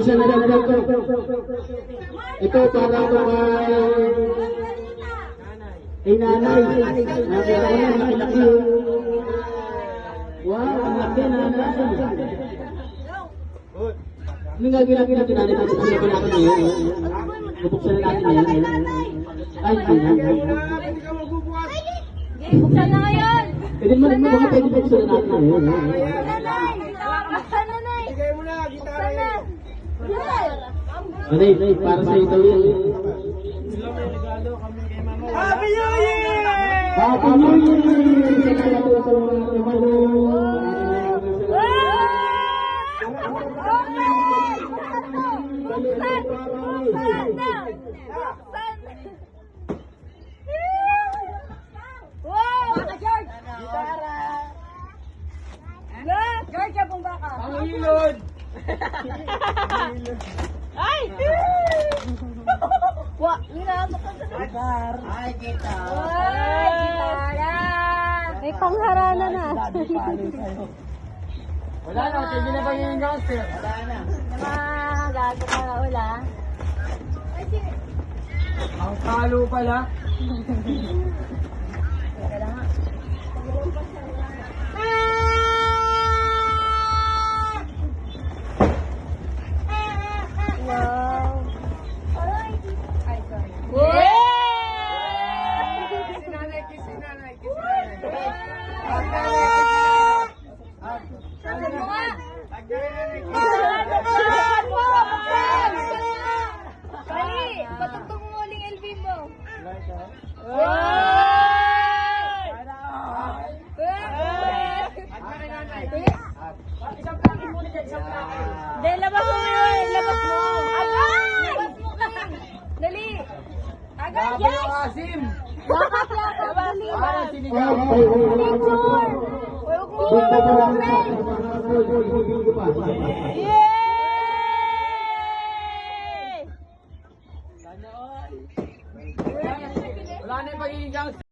Isa na lang ito. Ito para kay nanay. Nakita ko na, laki-laki. Wow, ang laki na nanay. Anong gagawin natin nanay? Buksan na natin ngayon. Buksan na natin ngayon. Ay, hindi na. Buksan na ngayon! Pwede mo mga pwede buksan na natin ngayon. Nanay! Buksan na, Nay! Buksan na! Nanay, para sa'yo daw yan. Happy New Year! Happy New Year! Sa mga sa mga George, abong baka. Ang hilod! Ay! Wa, ninasok ka sa lugar. Ay, kita! Ay, gitara! May pangharana na. Wala na, sige na ba yung gangster? Wala na. Gago ka na wala. Ang talo pala. Wow. Patugtog mo uling LV mo. Dahil labas mo yun, labas mo. Labas mo kayo. Dali. Agad, Grabe yes. yung asim! Bakit yakap, dali. Parang sinigaw. Picture. Huwag mo friend. Yay! Wala na yung pagiging gangster.